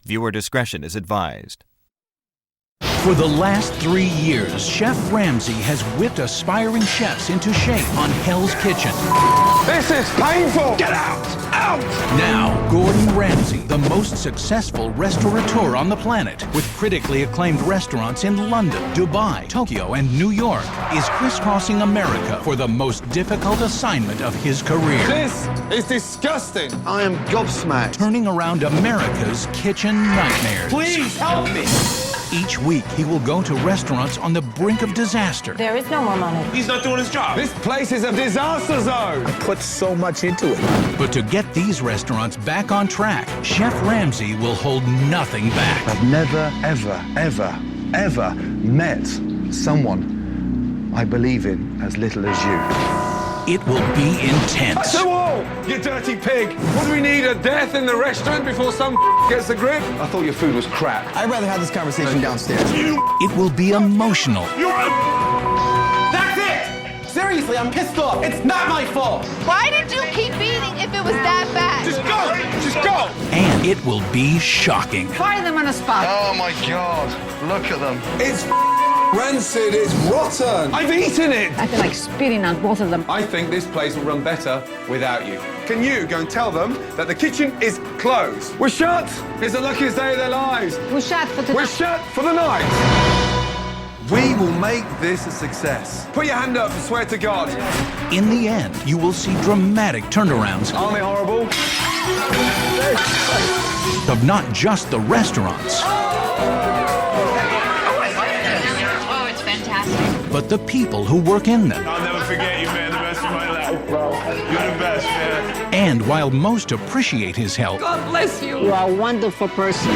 Viewer discretion is advised. For the last 3 years, Chef Ramsay has whipped aspiring chefs into shape on Hell's Kitchen. This is painful! Get out! Out! Now, Gordon Ramsay, the most successful restaurateur on the planet, with critically acclaimed restaurants in London, Dubai, Tokyo, and New York, is crisscrossing America for the most difficult assignment of his career. This is disgusting! I am gobsmacked. Turning around America's kitchen nightmares. Please help me! Each week, he will go to restaurants on the brink of disaster. There is no more money. He's not doing his job. This place is a disaster zone. I put so much into it. But to get these restaurants back on track, Chef Ramsay will hold nothing back. I've never, ever, ever, ever met someone I believe in as little as you. It will be intense. That's the wall, you dirty pig! What do we need, a death in the restaurant before some gets the grip? I thought your food was crap. I'd rather have this conversation downstairs. It will be emotional. That's it! Seriously, I'm pissed off. It's not my fault. Why did you keep eating if it was that bad? Just go! Just go! And it will be shocking. Fire them on the spot. Oh my God, look at them. It's rancid, it's rotten. I've eaten it! I feel like spitting on both of them. I think this place will run better without you. Can you go and tell them that the kitchen is closed? We're shut! It's the luckiest day of their lives. We're shut for We're tonight. shut for the night. We will make this a success. Put your hand up and swear to God. In the end, you will see dramatic turnarounds Aren't they horrible? of not just the restaurants, but the people who work in them. I'll never forget you, man. The best of my life. You're the best, man. And while most appreciate his help, God bless you. You are a wonderful person.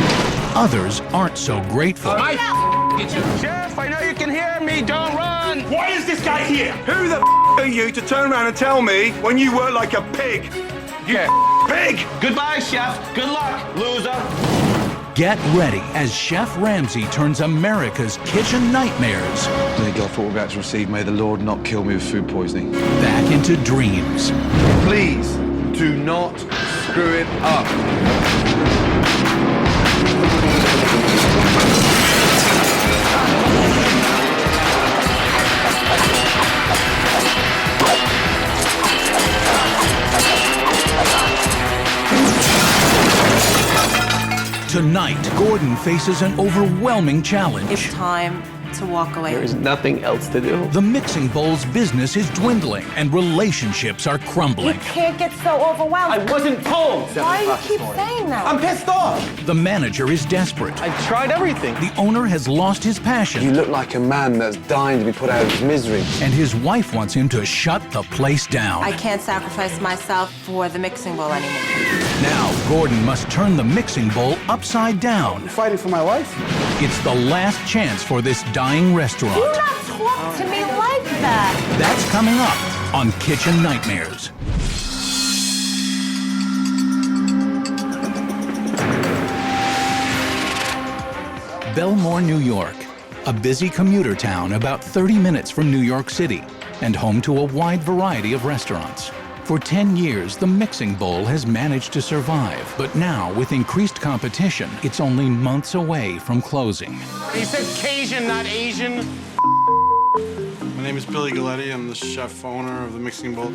others aren't so grateful. Chef, I know you can hear me. Don't run. Why is this guy here? Who the are you to turn around and tell me when you work like a pig? You pig! Goodbye, chef. Good luck, loser. Get ready as Chef Ramsay turns America's kitchen nightmares May God, for what we're about to receive, may the Lord not kill me with food poisoning. back into dreams. Please do not screw it up. Tonight, Gordon faces an overwhelming challenge. It's time to walk away. There's nothing else to do. The mixing bowl's business is dwindling and relationships are crumbling. You can't get so overwhelmed. I wasn't told. Why do you keep saying that? I'm pissed off. The manager is desperate. I've tried everything. The owner has lost his You passion, look like a man that's dying to be put out of his misery. and his wife wants him to shut the place down. I can't sacrifice myself for the mixing bowl anymore. Now, Gordon must turn the mixing bowl upside down. Fighting for my life? It's the last chance for this dying restaurant. Do not talk to me like that. That's coming up on Kitchen Nightmares. Bellmore, New York, a busy commuter town about 30 minutes from New York City and home to a wide variety of restaurants. For 10 years, the mixing bowl has managed to survive, but now, with increased competition, it's only months away from closing. He said Cajun, not Asian. My name is Billy Galletti. I'm the chef owner of the Mixing Bowl.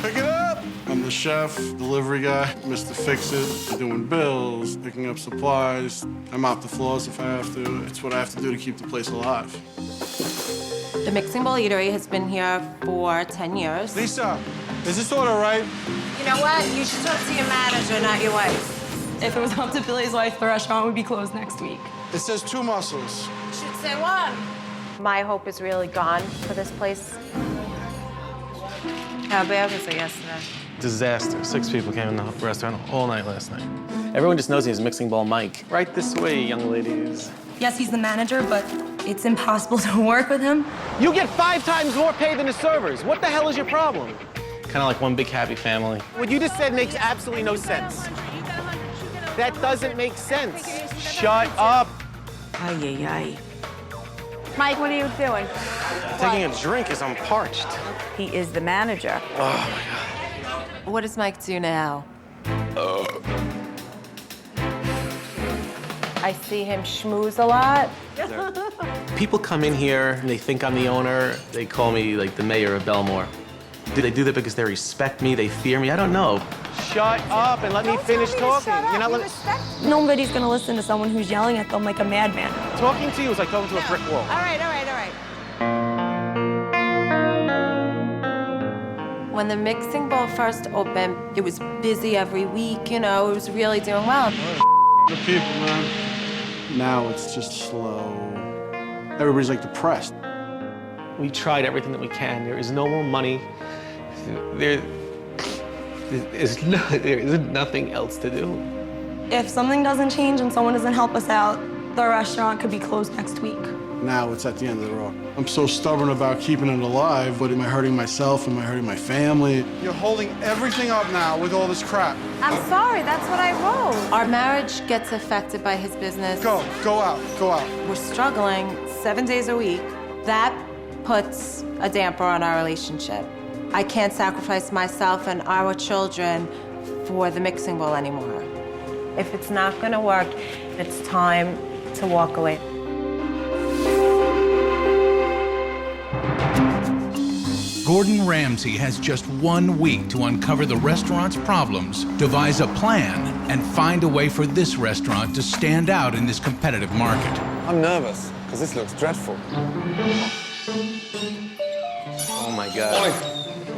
Pick it up! I'm the chef, delivery guy, Mr. Fix-It, doing bills, picking up supplies. I mop the floors if I have to. It's what I have to do to keep the place alive. The Mixing Bowl Eatery has been here for 10 years. Lisa, is this order right? You know what? You should talk to your manager, not your wife. If it was up to Billy's wife, the restaurant would be closed next week. It says 2 mussels. You should say one. My hope is really gone for this place. How bad was it yesterday? Disaster. 6 people came in the restaurant all night last night. Everyone just knows he's Mixing Bowl Mike. Right this way, young ladies. Yes, he's the manager, but it's impossible to work with him. You get 5 times more pay than the servers. What the hell is your problem? Kind of like one big happy family. What you just said makes absolutely no sense. That doesn't make sense. Shut up. Ay, ay, ay. Mike, what are you doing? Taking a drink because I'm parched. He is the manager. What does Mike do now? I see him schmooze a lot. People come in here and they think I'm the owner. They call me like the mayor of Bellmore. Do they do that because they respect me, they fear me? I don't know. Shut up and let me finish talking. You're not Nobody's gonna listen to someone who's yelling at them like a madman. Talking to you is like talking to a brick wall. All right. When the mixing bowl first opened, it was busy every week, you know, it was really doing well. The people, man. Now it's just slow. Everybody's like depressed. We tried everything that we can. There is no more money. There isn't nothing else to do. If something doesn't change and someone doesn't help us out, the restaurant could be closed next week. Now it's at the end of the road. I'm so stubborn about keeping it alive, but am I hurting myself? Am I hurting my family? You're holding everything up now with all this crap. I'm sorry, that's what I wrote. Our marriage gets affected by his business. Go out. We're struggling 7 days a week. That puts a damper on our relationship. I can't sacrifice myself and our children for the mixing bowl anymore. If it's not gonna work, it's time to walk away. Gordon Ramsay has just 1 week to uncover the restaurant's problems, devise a plan, and find a way for this restaurant to stand out in this competitive market. I'm nervous, because this looks dreadful. Oh my God.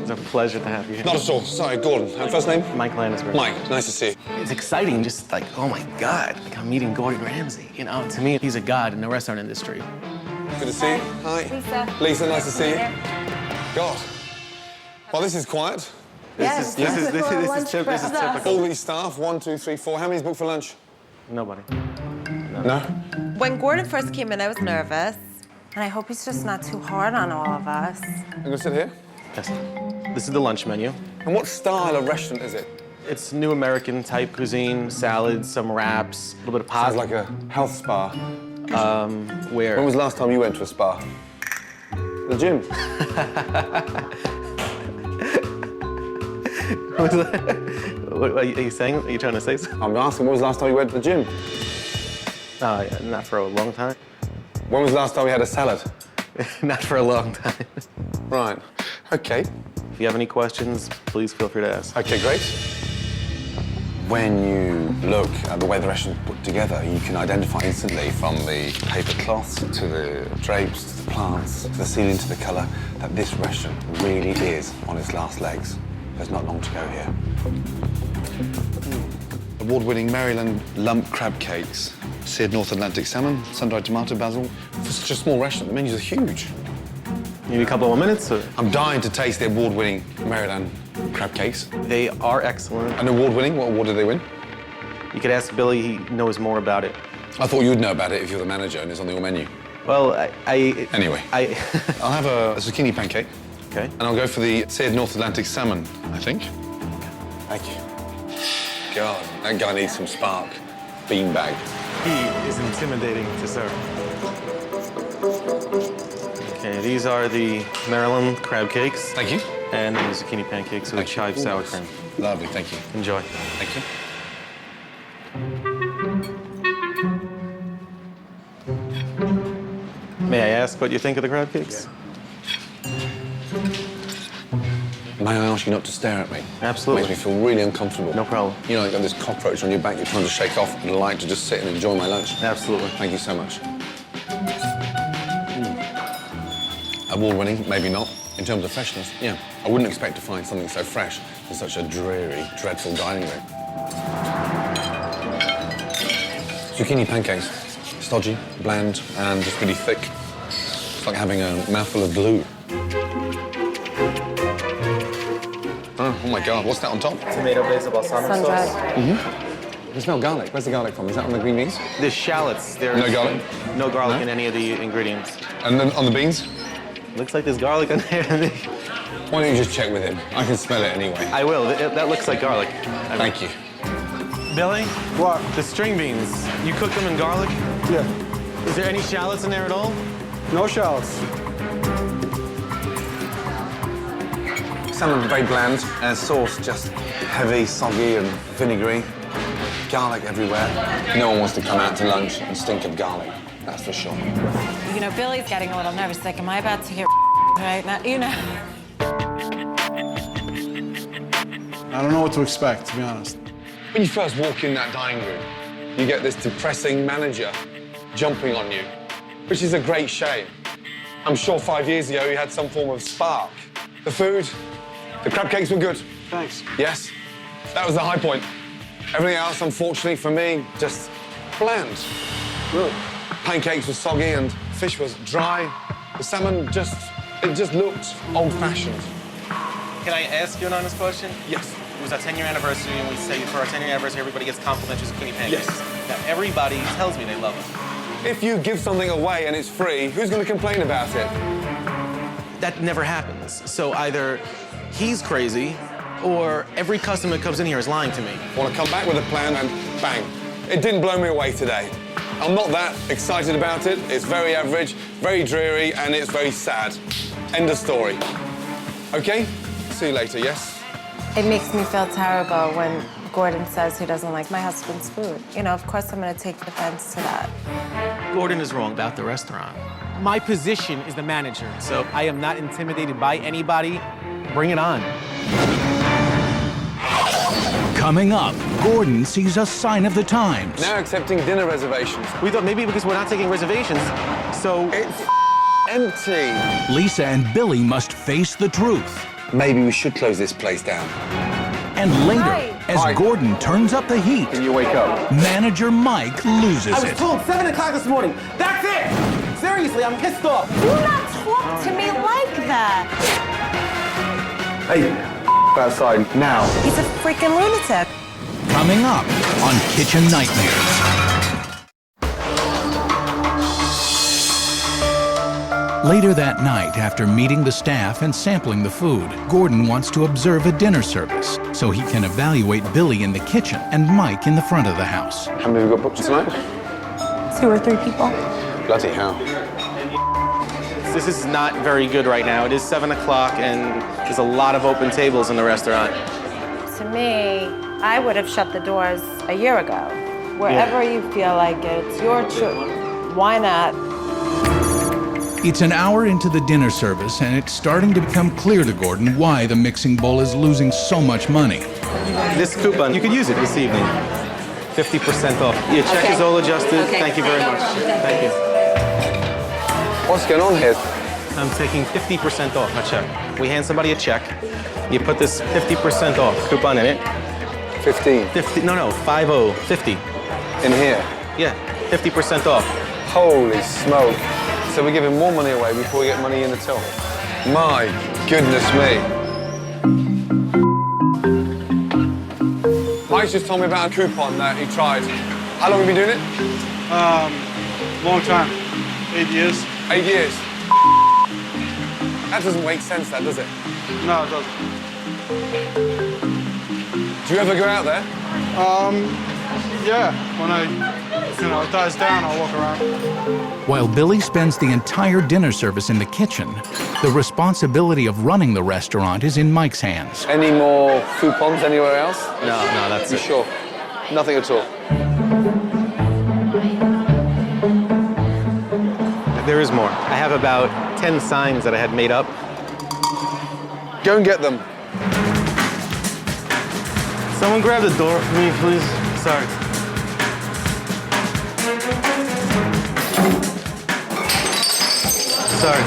It's a pleasure to have you here. Not at all. Sorry, Gordon. First name? Mike Lannisberg. Mike, nice to see you. It's exciting, just like, oh my God, like I'm meeting Gordon Ramsay. You know, to me, he's a god in the restaurant industry. Good to see you. Hi. Lisa, nice to see you. God. Well, this is quiet. This is typical. All these staff, 1, 2, 3, 4. How many's booked for lunch? Nobody. No? When Gordon first came in, I was nervous. And I hope he's just not too hard on all of us. You gonna sit here? Yes. This is the lunch menu. And what style of restaurant is it? It's new American type cuisine, salads, some wraps, a little bit of pasta. Sounds like a health spa. Where? When was the last time you went to a spa? The gym. What are you saying? Are you trying to say something? I'm asking, when was the last time you went to the gym? Yeah, not for a long time. When was the last time you had a salad? Not for a long time. Right. Okay. If you have any questions, please feel free to ask. Okay, great. When you look at the way the restaurant's put together, you can identify instantly from the paper cloths to the drapes, to the plants, to the ceiling, to the colour, that this restaurant really is on its last legs. There's not long to go here. Award-winning Maryland lump crab cakes, seared North Atlantic salmon, sun-dried tomato basil. For such a small restaurant, the menus are huge. You need a couple more minutes? Or? I'm dying to taste the award-winning Maryland crab cakes. They are excellent. And award-winning? What award did they win? You could ask Billy, he knows more about it. I thought you'd know about it if you're the manager and it's on your menu. Well, Anyway, I'll have a zucchini pancake. Okay. And I'll go for the seared North Atlantic salmon, I think. Thank you. God, that guy needs some spark. Beanbag. He is intimidating to serve. Okay, these are the Maryland crab cakes. Thank you. And the zucchini pancakes with a chive sour cream. Lovely, thank you. Enjoy. Thank you. May I ask what you think of the crab cakes? May I ask you not to stare at me? Absolutely. It makes me feel really uncomfortable. No problem. You know, you've got this cockroach on your back you're trying to shake off, and I like to just sit and enjoy my lunch. Absolutely. Thank you so much. Award-winning, maybe not. In terms of freshness, yeah. I wouldn't expect to find something so fresh in such a dreary, dreadful dining room. Zucchini pancakes. Stodgy, bland, and just really thick. It's like having a mouthful of glue. Oh my God, what's that on top? Tomato basil balsamic sauce. I smell garlic. Where's the garlic from? Is that on the green beans? The shallots. There's No garlic? No garlic No? in any of the ingredients. And then on the beans? Looks like there's garlic on there. Why don't you just check with him? I can smell it anyway. I will. That looks like garlic. Thank you. Billy? What? The string beans. You cook them in garlic? Yeah. Is there any shallots in there at all? No shallots. Salmon very bland, and sauce just heavy, soggy, and vinegary. garlic everywhere. No one wants to come out to lunch and stink of garlic, that's for sure. You know, Billy's getting a little nervous. Like, am I about to get right now? You know. I don't know what to expect, to be honest. When you first walk in that dining room, you get this depressing manager jumping on you, which is a great shame. I'm sure 5 years ago you had some form of spark. The food, the crab cakes were good. Thanks. Yes, that was the high point. Everything else, unfortunately for me, just bland. Look, pancakes were soggy and fish was dry. The salmon it just looked old-fashioned. Can I ask you an honest question? Yes. It was our 10-year anniversary, and we say for our 10-year anniversary, everybody gets complimentary zucchini pancakes. Yes. Now, everybody tells me they love them. If you give something away and it's free, who's going to complain about it? That never happens. So either he's crazy, or every customer that comes in here is lying to me. I want to come back with a plan and bang. It didn't blow me away today. I'm not that excited about it. It's very average, very dreary, and it's very sad. End of story. Okay? See you later, yes? It makes me feel terrible when Gordon says he doesn't like my husband's food. You know, of course I'm gonna take offense to that. Gordon is wrong about the restaurant. My position is the manager, so I am not intimidated by anybody. Bring it on. Coming up, Gordon sees a sign of the times. Now accepting dinner reservations. We thought maybe because we're not taking reservations, so... It's empty. Lisa and Billy must face the truth. Maybe we should close this place down. And later, as Hi. Gordon turns up the heat, Can you wake up? manager Mike loses I was it. told 7 o'clock this morning. That's it! Seriously, I'm pissed off. Do not talk to me like that. Hey, outside now. He's a freaking lunatic. Coming up on Kitchen Nightmares. Later that night, after meeting the staff and sampling the food, Gordon wants to observe a dinner service so he can evaluate Billy in the kitchen and Mike in the front of the house. How many have we got booked tonight? 2 or 3 people. Bloody hell. This is not very good right now. It is 7 o'clock, and there's a lot of open tables in the restaurant. To me, I would have shut the doors a year ago. Wherever you feel like it, it's your choice. Why not? It's an hour into the dinner service, and it's starting to become clear to Gordon why the mixing bowl is losing so much money. This coupon, you could use it this evening. 50% off. Your check is all adjusted. Thank you very much. Thank you. What's going on here? I'm taking 50% off my check. We hand somebody a check. You put this 50% off coupon in it. 15. 50, no, 50, 50. In here. Yeah, 50% off. Holy smoke. So we're giving more money away before we get money in the till. My goodness me. Mike's just told me about a coupon that he tried. How long have you been doing it? Long time. 8 years. 8 years. That doesn't make sense, that, does it? No, it doesn't. Do you ever go out there? Yeah. When it dies down, I'll walk around. While Billy spends the entire dinner service in the kitchen, the responsibility of running the restaurant is in Mike's hands. Any more coupons anywhere else? No, that's You it. sure? Nothing at all. There is more. I have about 10 signs that I had made up. Go and get them. Someone grab the door for me, please. Sorry. Sorry.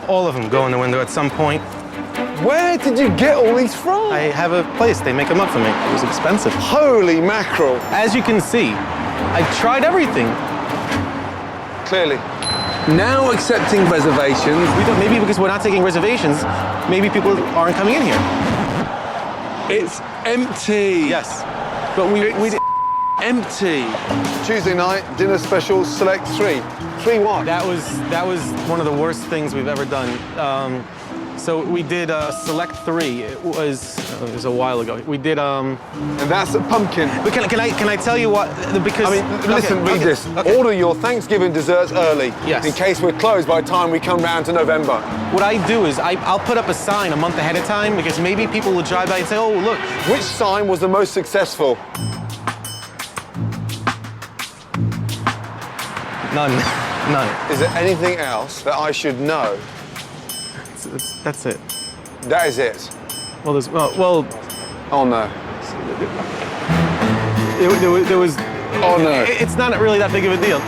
All of them go in the window at some point. Where did you get all these from? I have a place. They make them up for me. It was expensive. Holy mackerel. As you can see, I tried everything. Clearly. Now accepting reservations. We thought maybe because we're not taking reservations, maybe people aren't coming in here. It's empty. Yes, but we Empty. Tuesday night, dinner special, select 3. 3 what? That was one of the worst things we've ever done. So we did Select 3. It was a while ago. We did And that's a pumpkin. But can I tell you what? Because I mean, listen, read this. Okay. Order your Thanksgiving desserts early. Yes. In case we're closed by the time we come round to November. What I do is I'll put up a sign a month ahead of time because maybe people will drive by and say, oh, look. Which sign was the most successful? None. Is there anything else that I should know? That's it. That is it. Well, Oh no. There was. Oh no. It's not really that big of a deal.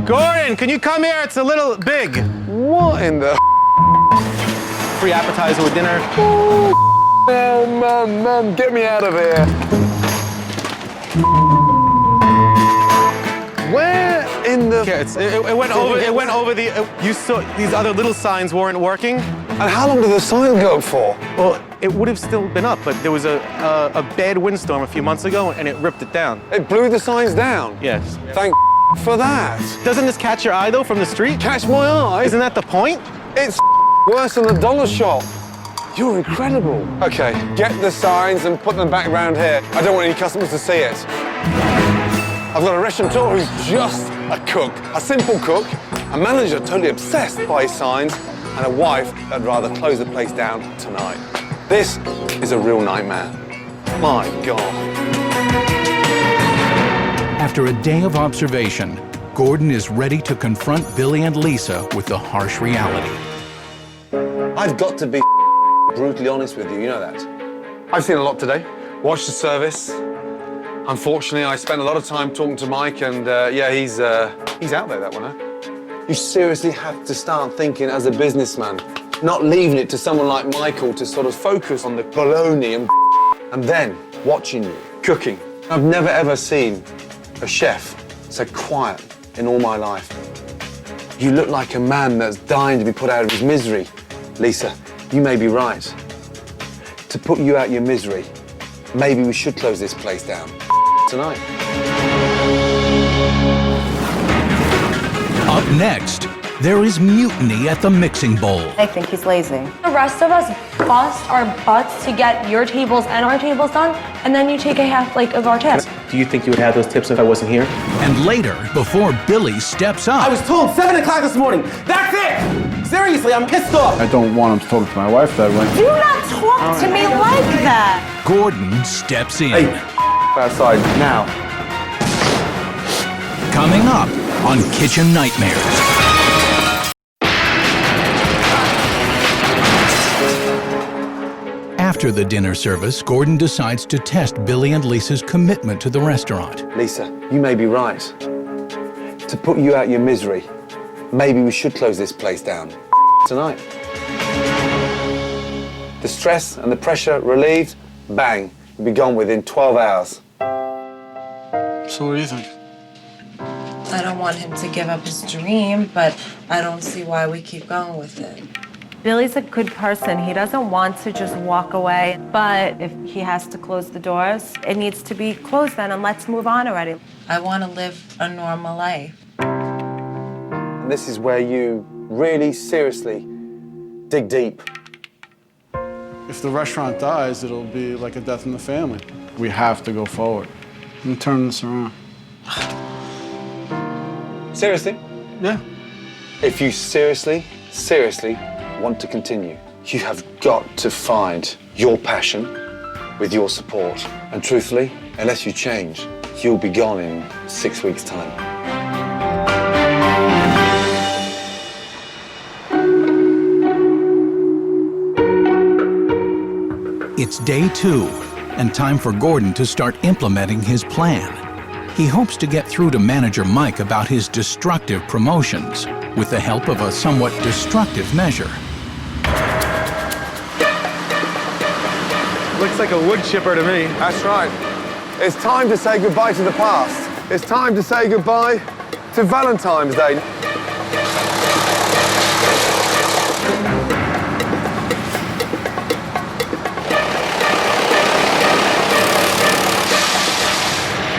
Gordon, can you come here? It's a little big. What in the? Free appetizer with dinner. Oh, man, get me out of here. Where in the? Yeah, it went over. It went over the. You saw these other little signs weren't working. And how long did the sign go for? Well, it would have still been up, but there was a bad windstorm a few months ago, and it ripped it down. It blew the signs down. Yes. Thank for that. Doesn't this catch your eye though from the street? Catch my eye. Isn't that the point? It's worse than the dollar shop. You're incredible. Okay, get the signs and put them back around here. I don't want any customers to see it. I've got a restaurateur who's just a cook, a simple cook, a manager totally obsessed by his signs, and a wife that'd rather close the place down tonight. This is a real nightmare. My God. After a day of observation, Gordon is ready to confront Billy and Lisa with the harsh reality. I've got to be brutally honest with you, you know that. I've seen a lot today. Watched the service. Unfortunately, I spent a lot of time talking to Mike, and yeah, he's out there, that one, huh? You seriously have to start thinking as a businessman, not leaving it to someone like Michael to sort of focus on the baloney and then watching you cooking. I've never ever seen a chef so quiet in all my life. You look like a man that's dying to be put out of his misery. Lisa, you may be right. To put you out your misery, maybe we should close this place down tonight. Up next, there is mutiny at the mixing bowl. I think he's lazy. The rest of us bust our butts to get your tables and our tables done, and then you take a half of our tips. Do you think you would have those tips if I wasn't here? And later, before Billy steps up. I was told 7 o'clock this morning. That's it! Seriously, I'm pissed off. I don't want him to talk to my wife that way. Do not talk to me like that. Gordon steps in. Hey, outside now. Coming up on Kitchen Nightmares. After the dinner service, Gordon decides to test Billy and Lisa's commitment to the restaurant. Lisa, you may be right. To put you out your misery, maybe we should close this place down tonight. The stress and the pressure relieved, bang, you'll be gone within 12 hours. So what do you think? I don't want him to give up his dream, but I don't see why we keep going with it. Billy's a good person. He doesn't want to just walk away, but if he has to close the doors, it needs to be closed then, and let's move on already. I want to live a normal life. And this is where you really seriously dig deep. If the restaurant dies, it'll be like a death in the family. We have to go forward and turn this around. Seriously? Yeah. If you seriously want to continue, you have got to find your passion with your support. And truthfully, unless you change, you'll be gone in 6 weeks' time. It's day 2, and time for Gordon to start implementing his plan. He hopes to get through to manager Mike about his destructive promotions with the help of a somewhat destructive measure. Looks like a wood chipper to me. That's right. It's time to say goodbye to the past. It's time to say goodbye to Valentine's Day.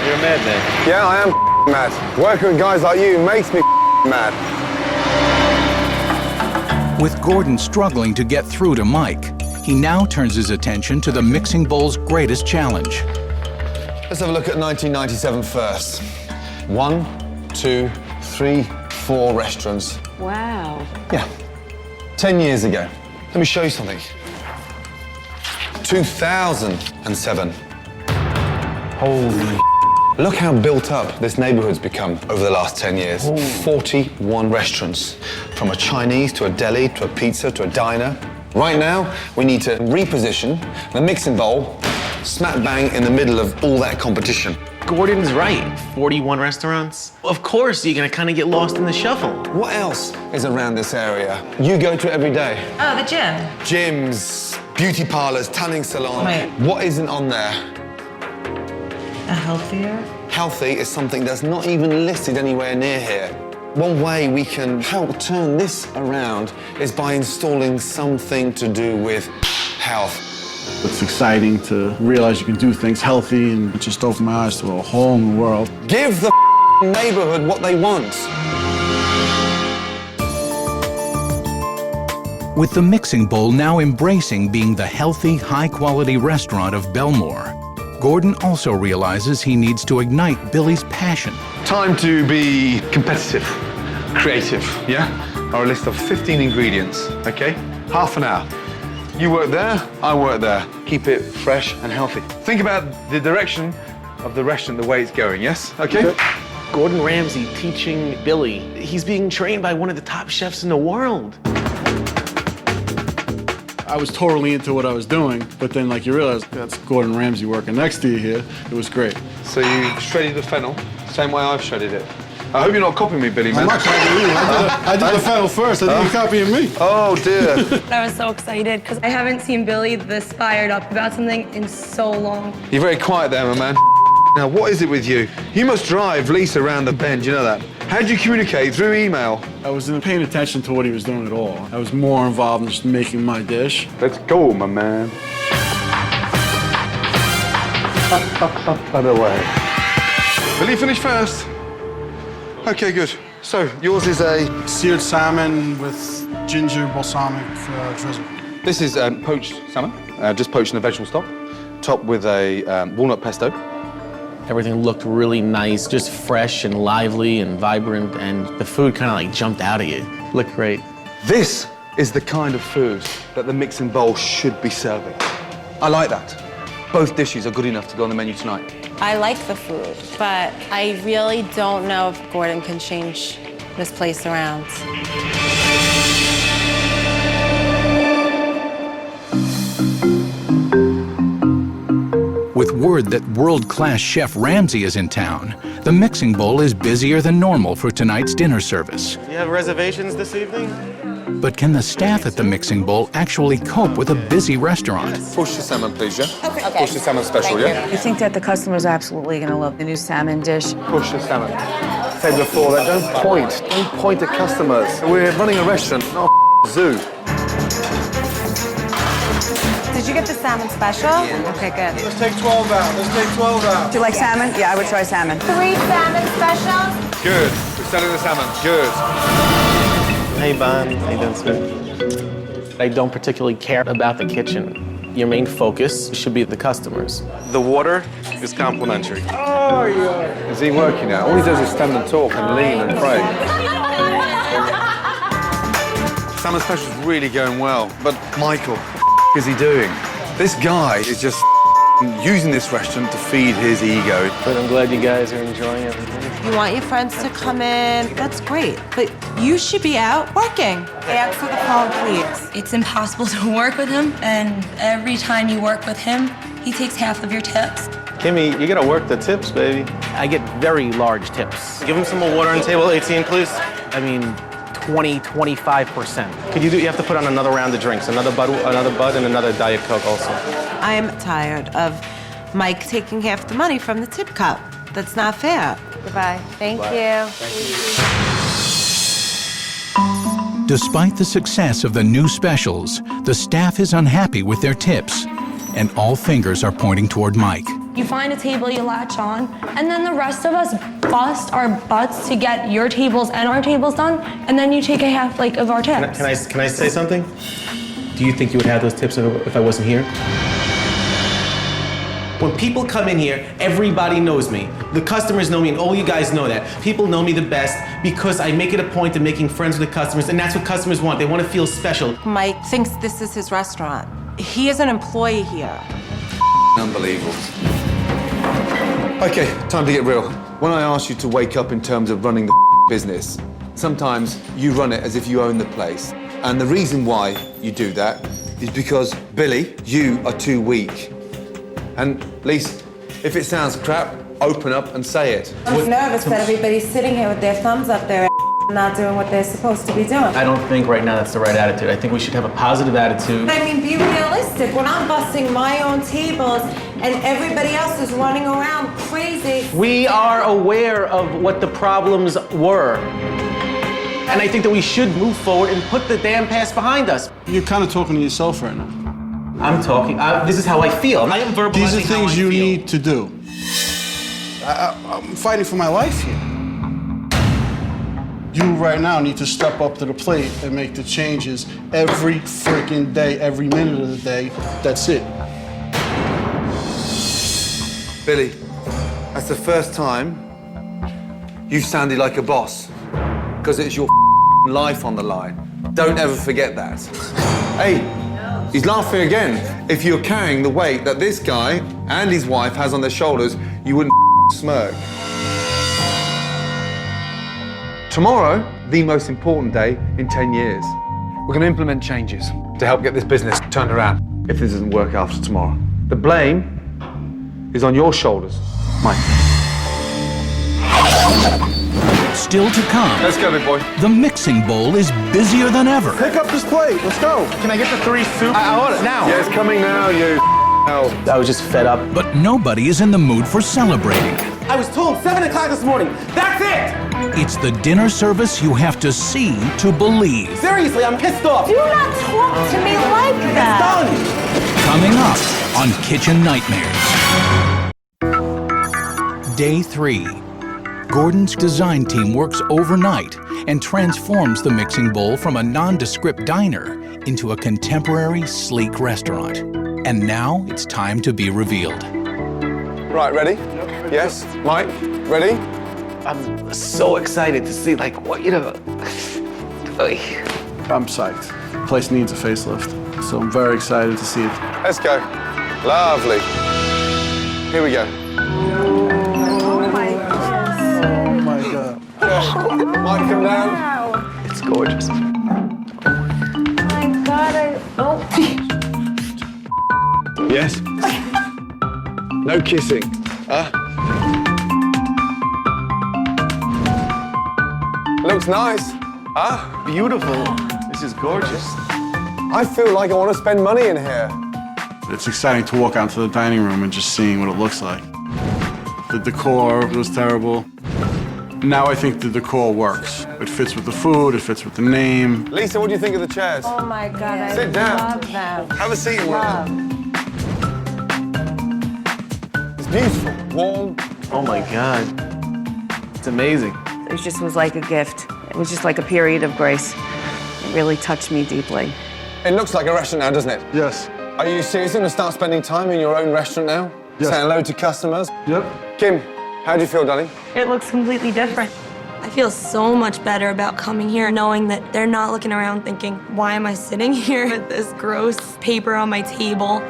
You're a madman. Yeah, I am mad. Working with guys like you makes me mad. With Gordon struggling to get through to Mike, he now turns his attention to the mixing bowl's greatest challenge. Let's have a look at 1997 first. 1, 2, 3, 4 restaurants. Wow. Yeah, 10 years ago. Let me show you something. 2007. Holy. Look how built up this neighborhood's become over the last 10 years. 41 restaurants, from a Chinese to a deli to a pizza to a diner. Right now, we need to reposition the mixing bowl smack bang in the middle of all that competition. Gordon's right. 41 restaurants. Of course, you're gonna kind of get lost in the shuffle. What else is around this area? You go to every day. Oh, the gym. Gyms, beauty parlors, tanning salon. Right. What isn't on there? A healthier? Healthy is something that's not even listed anywhere near here. One way we can help turn this around is by installing something to do with health. It's exciting to realize you can do things healthy, and it just opened my eyes to a whole new world. Give the neighborhood what they want. With the mixing bowl now embracing being the healthy, high-quality restaurant of Bellmore, Gordon also realizes he needs to ignite Billy's passion. Time to be competitive, creative, yeah? Our list of 15 ingredients, okay? Half an hour. You work there, I work there. Keep it fresh and healthy. Think about the direction of the restaurant, the way it's going, yes? Okay? Gordon Ramsay teaching Billy. He's being trained by one of the top chefs in the world. I was totally into what I was doing, but then like you realize that's Gordon Ramsay working next to you here. It was great. So you shredded the fennel, same way I've shredded it. I hope you're not copying me, Billy, man. I'm not copying you. I did the fennel first. I think you're copying me. Oh, dear. I was so excited because I haven't seen Billy this fired up about something in so long. You're very quiet there, my man. Now, what is it with you? You must drive Lisa around the bend, you know that? How did you communicate? Through email? I wasn't paying attention to what he was doing at all. I was more involved in just making my dish. Let's go, my man. Up and away. Will you finish first? Okay, good. So, yours is a... Seared salmon with ginger balsamic drizzle. This is poached salmon, just poached in a vegetable stock, topped with a walnut pesto. Everything looked really nice, just fresh and lively and vibrant, and the food kind of like jumped out at you. Looked great. This is the kind of food that the mixing bowl should be serving. I like that. Both dishes are good enough to go on the menu tonight. I like the food, but I really don't know if Gordon can change this place around. With word that world-class chef Ramsay is in town, the mixing bowl is busier than normal for tonight's dinner service. Do you have reservations this evening? But can the staff at the mixing bowl actually cope with a busy restaurant? Push the salmon, please, yeah? Okay. Push the salmon special, yeah? I think that the customer's absolutely going to love the new salmon dish. Push the salmon. Said before that, don't point at customers. We're running a restaurant, not a zoo. Did you get the salmon special? Okay, good. Let's take 12 out. Let's take 12 out. Do you like salmon? Yeah, I would try salmon. 3 salmon specials. Good. We're selling the salmon. Good. Hey, Bon. How you doing, Smith? I don't particularly care about the kitchen. Your main focus should be the customers. The water is complimentary. Oh, yeah. Is he working now? All he does is stand and talk and lean and pray. Salmon special is really going well, but Michael, what is he doing? This guy is just using this restaurant to feed his ego. But I'm glad you guys are enjoying everything. You want your friends to come in, that's great, but you should be out working. Answer the phone, please. It's impossible to work with him, and every time you work with him, he takes half of your tips. Kimmy, you gotta work the tips, baby. I get very large tips. Give him some more water on table 18, please. I mean, 20, 25%. Could you have to put on another round of drinks, another bud and another Diet Coke also. I am tired of Mike taking half the money from the tip cup. That's not fair. Goodbye. Thank you. Despite the success of the new specials, the staff is unhappy with their tips, and all fingers are pointing toward Mike. You find a table you latch on, and then the rest of us bust our butts to get your tables and our tables done, and then you take a half like of our tips. Can I say something? Do you think you would have those tips if I wasn't here? When people come in here, everybody knows me. The customers know me, and all you guys know that. People know me the best because I make it a point of making friends with the customers, and that's what customers want. They want to feel special. Mike thinks this is his restaurant. He is an employee here. Unbelievable. Okay, time to get real. When I ask you to wake up in terms of running the business, sometimes you run it as if you own the place. And the reason why you do that is because, Billy, you are too weak. And Lisa, if it sounds crap, open up and say it. I'm nervous that everybody's sitting here with their thumbs up their not doing what they're supposed to be doing. I don't think right now that's the right attitude. I think we should have a positive attitude. I mean, be realistic. When I'm busting my own tables and everybody else is running around crazy. We are aware of what the problems were. And I think that we should move forward and put the damn past behind us. You're kind of talking to yourself right now. I'm talking, this is how I feel. I am verbalizing These are things you feel. need to do. I'm fighting for my life here. You right now need to step up to the plate and make the changes every freaking day, every minute of the day. That's it. Billy, that's the first time you've sounded like a boss, because it's your life on the line. Don't ever forget that. Hey, he's laughing again. If you're carrying the weight that this guy and his wife has on their shoulders, you wouldn't smirk. Tomorrow, the most important day in 10 years. We're going to implement changes to help get this business turned around if this doesn't work after tomorrow. The blame is on your shoulders, Mike. Still to come. Let's go, big boy. The mixing bowl is busier than ever. Pick up this plate. Let's go. Can I get the 3 soup? I want it now. Yeah, it's coming now, you hell. I was just fed up. But nobody is in the mood for celebrating. I was told 7 o'clock this morning. That's it! It's the dinner service you have to see to believe. Seriously, I'm pissed off. Do not talk to me like that. It's done. Coming up on Kitchen Nightmares. Day 3. Gordon's design team works overnight and transforms the mixing bowl from a nondescript diner into a contemporary, sleek restaurant. And now it's time to be revealed. Right, ready? Yes? Mike, ready? I'm so excited to see, like, what, you know. I'm psyched. The place needs a facelift, so I'm very excited to see it. Let's go. Lovely. Here we go. Oh my goodness. Oh my God. Mike, come down. It's gorgeous. Oh my God, Yes? No kissing. Huh? Looks nice. Huh? Beautiful. This is gorgeous. I feel like I want to spend money in here. It's exciting to walk out to the dining room and just seeing what it looks like. The decor was terrible. Now I think the decor works. It fits with the food, it fits with the name. Lisa, what do you think of the chairs? Oh my God, I Sit down. love them. Have a seat in one. It's beautiful, warm. Oh my God. It's amazing. It just was like a gift. It was just like a period of grace. It really touched me deeply. It looks like a restaurant now, doesn't it? Yes. Are you serious? You're going to start spending time in your own restaurant now? Yes. Saying hello to customers? Yep. Kim, how do you feel, darling? It looks completely different. I feel so much better about coming here knowing that they're not looking around thinking, why am I sitting here with this gross paper on my table?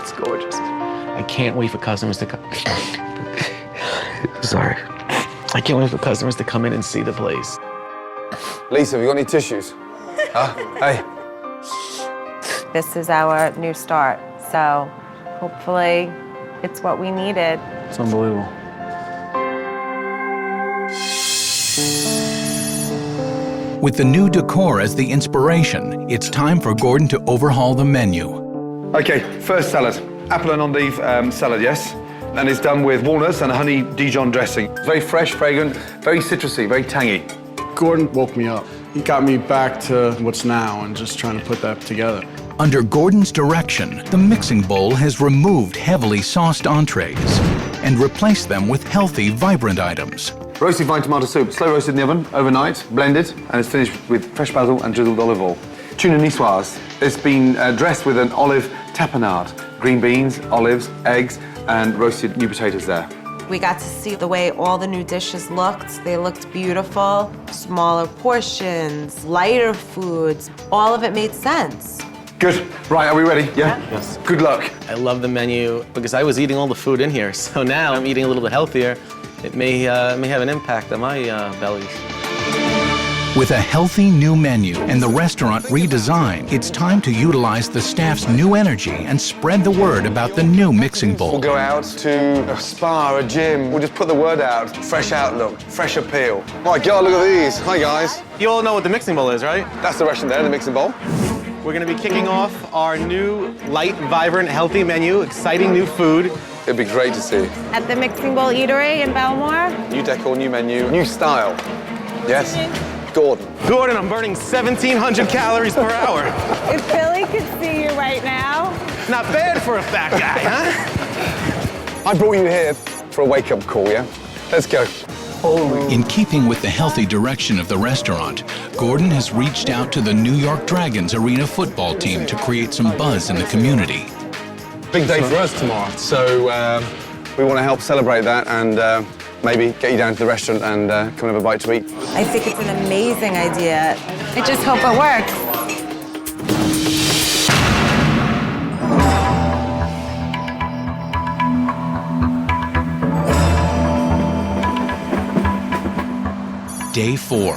It's gorgeous. I can't wait for customers to come. Sorry. I can't wait for customers to come in and see the place. Lisa, have you got any tissues? Huh? Hey. This is our new start, so hopefully it's what we needed. It's unbelievable. With the new decor as the inspiration, it's time for Gordon to overhaul the menu. Okay, first salad. Apple and endive salad, yes? And it's done with walnuts and a honey Dijon dressing. It's very fresh, fragrant, very citrusy, very tangy. Gordon woke me up. He got me back to what's now and just trying to put that together. Under Gordon's direction, the mixing bowl has removed heavily sauced entrees and replaced them with healthy, vibrant items. Roasted vine tomato soup, slow roasted in the oven, overnight, blended, and it's finished with fresh basil and drizzled olive oil. Tuna niçoise, it's been dressed with an olive tapenade, green beans, olives, eggs, and roasted new potatoes there. We got to see the way all the new dishes looked. They looked beautiful, smaller portions, lighter foods. All of it made sense. Good. Right, are we ready? Yeah? Yes. Good luck. I love the menu because I was eating all the food in here, so now I'm eating a little bit healthier. It may have an impact on my bellies. With a healthy new menu and the restaurant redesigned, it's time to utilize the staff's new energy and spread the word about the new mixing bowl. We'll go out to a spa, a gym. We'll just put the word out. Fresh outlook, fresh appeal. My God, look at these. Hi, guys. You all know what the mixing bowl is, right? That's the restaurant there, the mixing bowl. We're gonna be kicking off our new light, vibrant, healthy menu, exciting new food. It'd be great to see. At the Mixing Bowl Eatery in Bellmore. New decor, new menu, new style. Yes? Gordon, I'm burning 1,700 calories per hour. If Billy could see you right now. Not bad for a fat guy, huh? I brought you here for a wake-up call, yeah? Let's go. In keeping with the healthy direction of the restaurant, Gordon has reached out to the New York Dragons arena football team to create some buzz in the community. Big day for us tomorrow, so we want to help celebrate that and maybe get you down to the restaurant and come and have a bite to eat. I think it's an amazing idea. I just hope it works. Day 4.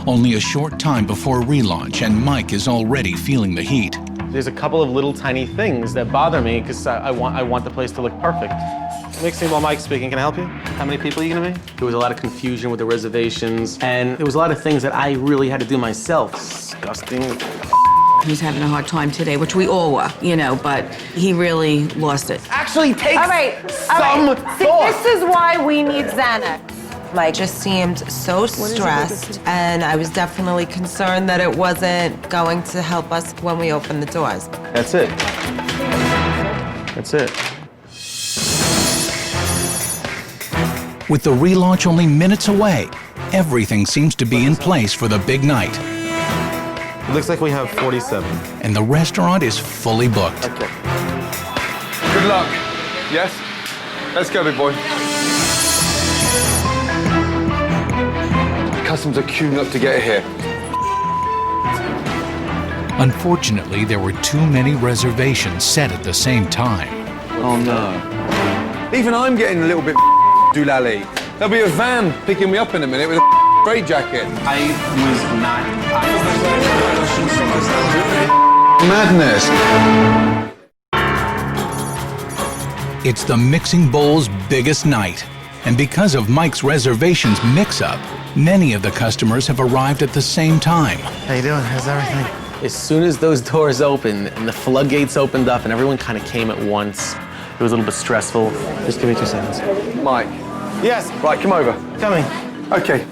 Only a short time before relaunch and Mike is already feeling the heat. There's a couple of little tiny things that bother me because I want the place to look perfect. Mixing Bowl Mike speaking, can I help you? How many people are you gonna be? There was a lot of confusion with the reservations, and there was a lot of things that I really had to do myself. Disgusting. He's having a hard time today, which we all were, you know, but he really lost it. Actually takes All right. some See, thought. this is why we need Xanax. Mike just seemed so stressed, and I was definitely concerned that it wasn't going to help us when we opened the doors. That's it. That's it. With the relaunch only minutes away, everything seems to be in place for the big night. It looks like we have 47. And the restaurant is fully booked. Okay. Good luck. Yes? Let's go, big boy. Customers are queuing up to get here. Unfortunately, there were too many reservations set at the same time. Oh, no. Even I'm getting a little bit doolally. There'll be a van picking me up in a minute with a straitjacket. I was not. Madness. It's the Mixing Bowl's biggest night. And because of Mike's reservations mix-up, many of the customers have arrived at the same time. How you doing? How's everything? As soon as those doors opened and the floodgates opened up and everyone kind of came at once, it was a little bit stressful. Just give me 2 seconds. Mike. Yes. Right, come over. Coming. Okay.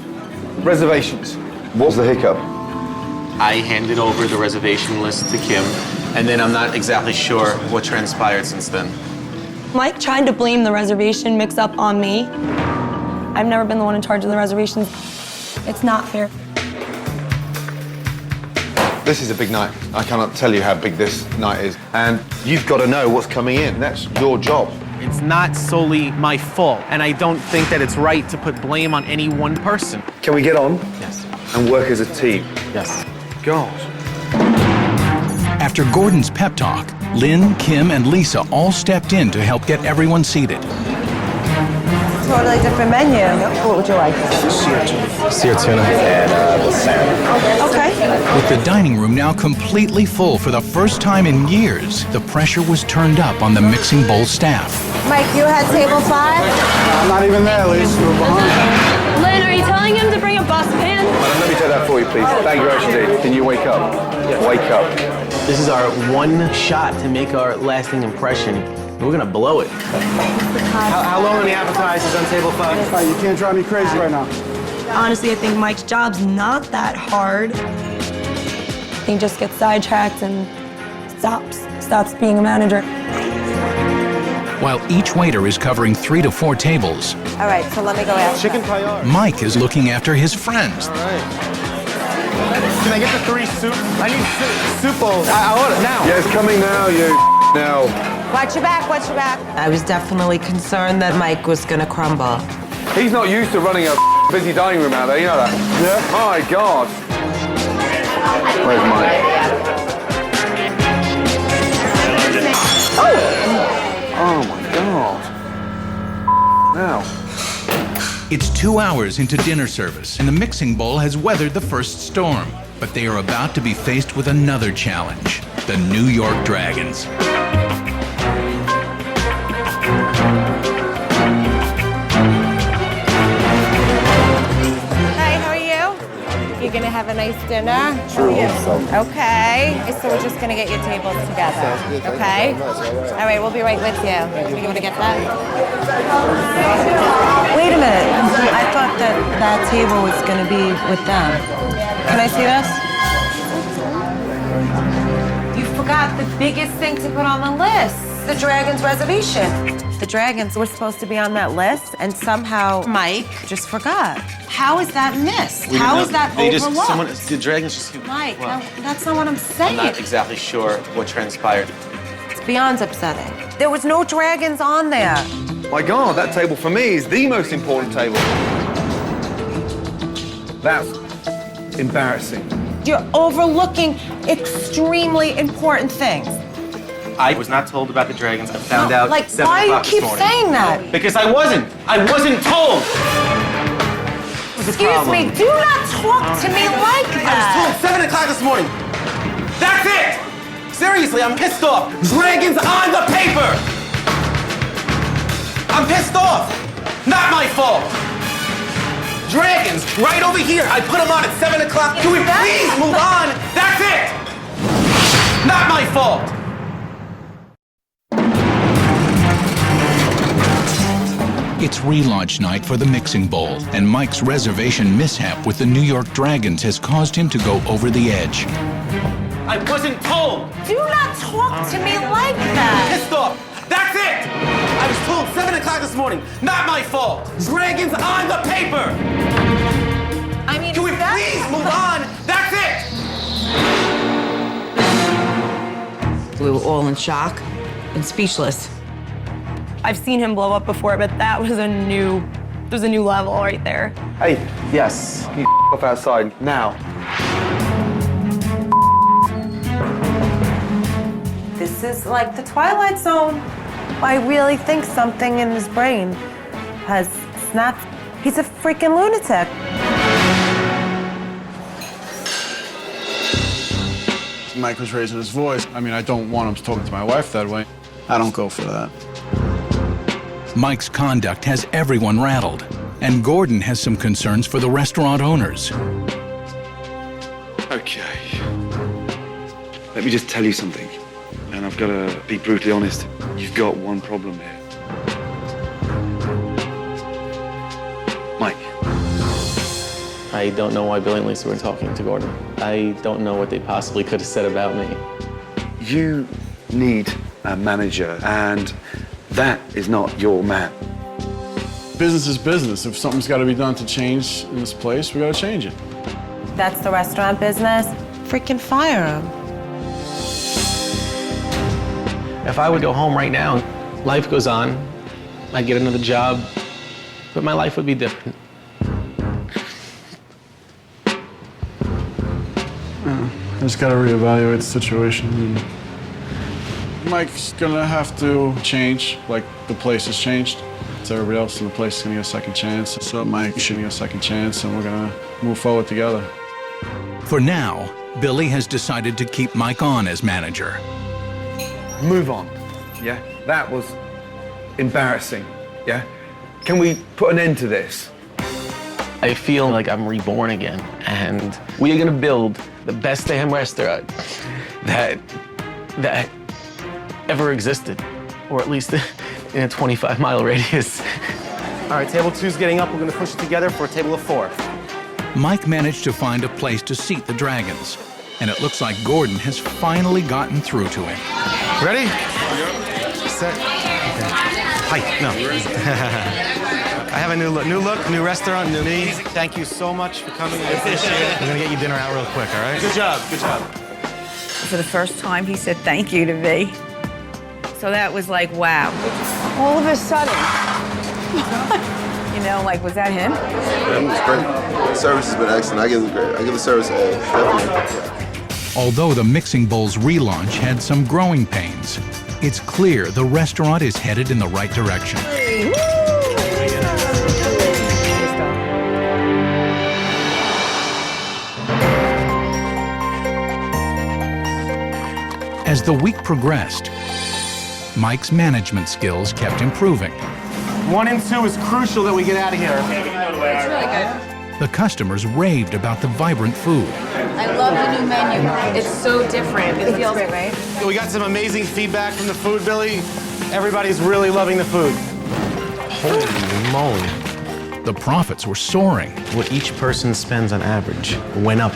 Reservations. What's the hiccup? I handed over the reservation list to Kim, and then I'm not exactly sure what transpired since then. Mike tried to blame the reservation mix-up on me. I've never been the one in charge of the reservations. It's not fair. This is a big night. I cannot tell you how big this night is. And you've got to know what's coming in. That's your job. It's not solely my fault, and I don't think that it's right to put blame on any one person. Can we get on? Yes. And work as a team? Yes. God. After Gordon's pep talk, Lynn, Kim, and Lisa all stepped in to help get everyone seated. Totally different menu. What would you like? Sear tuna. And the salmon. Okay. With the dining room now completely full for the first time in years, the pressure was turned up on the Mixing Bowl staff. Mike, you had table 5? I'm not even there, Liz. We're behind. Lynn, are you telling him to bring a bus pan? Let me take that for you, please. Thank you, Ashley. Can you wake up? Wake up. This is our one shot to make our lasting impression. We're gonna blow it. How long are the appetizers on table 5? You can't drive me crazy right now. Honestly, I think Mike's job's not that hard. He just gets sidetracked and stops being a manager. While each waiter is covering 3 to 4 tables, All right, so let me go ask. Chicken paella. Mike is looking after his friends. All right. Can I get the 3 soup? I need soup bowls. I want it now. Yeah, it's coming now, you now. Watch your back, watch your back. I was definitely concerned that Mike was gonna crumble. He's not used to running a busy dining room out there, you know that? Yeah. My God. Where's Mike? Oh my God. Now. It's 2 hours into dinner service, and the mixing bowl has weathered the first storm. But they are about to be faced with another challenge, the New York Dragons. Hi, how are you? You're gonna have a nice dinner? Sure. Okay. So we're just gonna get your tables together. Okay? All right, we'll be right with you. You gonna get that? Wait a minute. I thought that table was gonna be with them. Can I see this? You forgot the biggest thing to put on the list, the Dragons reservation. The Dragons were supposed to be on that list, and somehow Mike just forgot. How is that missed? How is that overlooked? The Dragons just... Mike, no, that's not what I'm saying. I'm not exactly sure what transpired. It's beyond upsetting. There was no Dragons on there. My God, that table for me is the most important table. That's embarrassing. You're overlooking extremely important things. I was not told about the Dragons. I found out Like, at 7 why do you o'clock this keep morning. saying that? Because I wasn't told. Excuse me, do not talk to me like I was that. told 7 o'clock this morning. That's it! Seriously, I'm pissed off. Dragons on the paper! I'm pissed off. Not my fault. Dragons, right over here. I put them on at 7 o'clock. Can we please move on? That's it! Not my fault. It's relaunch night for the mixing bowl, and Mike's reservation mishap with the New York Dragons has caused him to go over the edge. I wasn't told. Do not talk to me like that. Pissed off. That's it! I was told 7 o'clock this morning. Not my fault. Dragons on the paper. I mean, Can we please move on? That's it! We were all in shock and speechless. I've seen him blow up before, but that was a new level right there. Hey, yes, you off outside now. This is like the Twilight Zone. I really think something in his brain has snapped. He's a freaking lunatic. Mike was raising his voice. I mean, I don't want him talking to my wife that way. I don't go for that. Mike's conduct has everyone rattled, and Gordon has some concerns for the restaurant owners. Okay. Let me just tell you something, and I've got to be brutally honest. You've got one problem here. Mike. I don't know why Billy and Lisa were talking to Gordon. I don't know what they possibly could have said about me. You need a manager, and that is not your man. Business is business. If something's got to be done to change in this place, we got to change it. That's the restaurant business. Freaking fire him. If I would go home right now, life goes on. I'd get another job, but my life would be different. I just got to reevaluate the situation. Mike's gonna have to change, like the place has changed. It's everybody else in the place is gonna get a second chance. So Mike should get a second chance, and we're gonna move forward together. For now, Billy has decided to keep Mike on as manager. Move on, yeah? That was embarrassing, yeah? Can we put an end to this? I feel like I'm reborn again, and we are gonna build the best damn restaurant that ever existed, or at least in a 25-mile radius. All right, table 2's getting up. We're gonna push it together for a table of 4. Mike managed to find a place to seat the Dragons. and it looks like Gordon has finally gotten through to him. Ready? Set. Okay. Hi. No. I have a new look, new restaurant, new me. Thank you so much for coming. I appreciate it. We're gonna get you dinner out real quick, all right? Good job, good job. For the first time, he said thank you to me. So that was like, wow. All of a sudden, you know, like, was that him? Yeah, it's great. The service has been excellent. I give the service a definitely. Although the Mixing Bowl's relaunch had some growing pains, it's clear the restaurant is headed in the right direction. As the week progressed, Mike's management skills kept improving. 1 and 2 is crucial that we get out of here. It's really good. The customers raved about the vibrant food. I love the new menu. It's so different. It feels great, right? We got some amazing feedback from the food, Billy. Everybody's really loving the food. Holy moly. The profits were soaring. What each person spends on average went up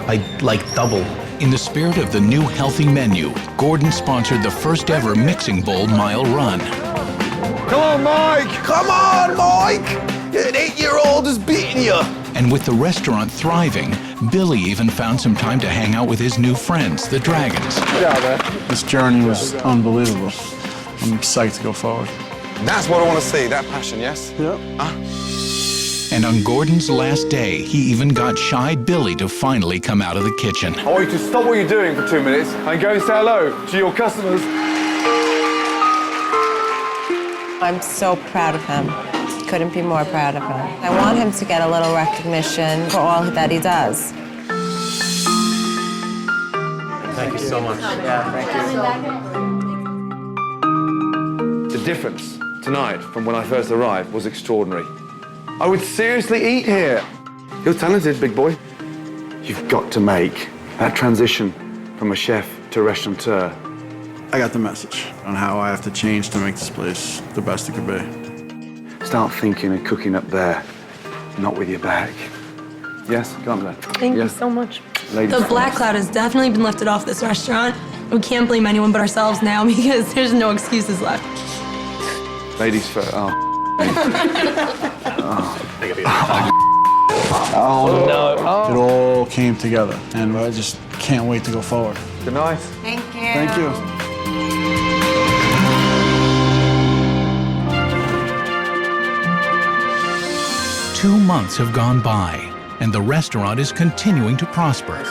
by like double. In the spirit of the new healthy menu, Gordon sponsored the first ever Mixing Bowl mile run. Come on, Mike! Come on, Mike! An 8-year-old is beating you! And with the restaurant thriving, Billy even found some time to hang out with his new friends, the Dragons. Get out there. This journey was unbelievable. I'm psyched to go forward. That's what I want to see, that passion, yes? Yep. And on Gordon's last day, he even got shy Billy to finally come out of the kitchen. I want you to stop what you're doing for 2 minutes and go and say hello to your customers. I'm so proud of him. Couldn't be more proud of him. I want him to get a little recognition for all that he does. Thank you so much. Yeah, thank you. The difference tonight from when I first arrived was extraordinary. I would seriously eat here. You're talented, big boy. You've got to make that transition from a chef to a restaurateur. I got the message on how I have to change to make this place the best it could be. Start thinking and cooking up there, not with your bag. Yes, go on there. Thank you so much. Ladies The black cloud has definitely been lifted off this restaurant. We can't blame anyone but ourselves now because there's no excuses left. Ladies first. Oh. Oh no. It all came together, and I just can't wait to go forward. Good night. Thank you. Thank you. 2 months have gone by, and the restaurant is continuing to prosper.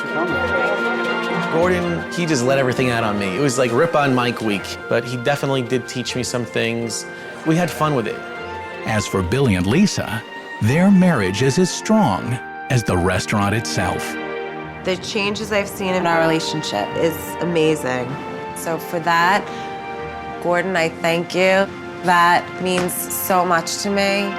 Gordon, he just let everything out on me. It was like Rip on Mike week, but he definitely did teach me some things. We had fun with it. As for Billy and Lisa, their marriage is as strong as the restaurant itself. The changes I've seen in our relationship is amazing. So for that, Gordon, I thank you. That means so much to me.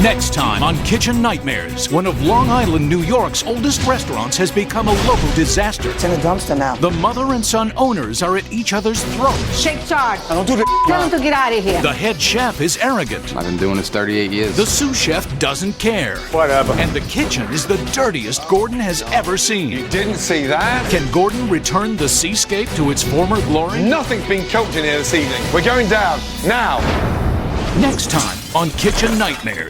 Next time on Kitchen Nightmares, one of Long Island, New York's oldest restaurants has become a local disaster. It's in a dumpster now. The mother and son owners are at each other's throats. Shake charge. I don't do that. Tell him to get out of here. The head chef is arrogant. I've been doing this 38 years. The sous chef doesn't care. Whatever. And the kitchen is the dirtiest Gordon has ever seen. You didn't see that? Can Gordon return the seascape to its former glory? Nothing's been cooked in here this evening. We're going down now. Next time on Kitchen Nightmares.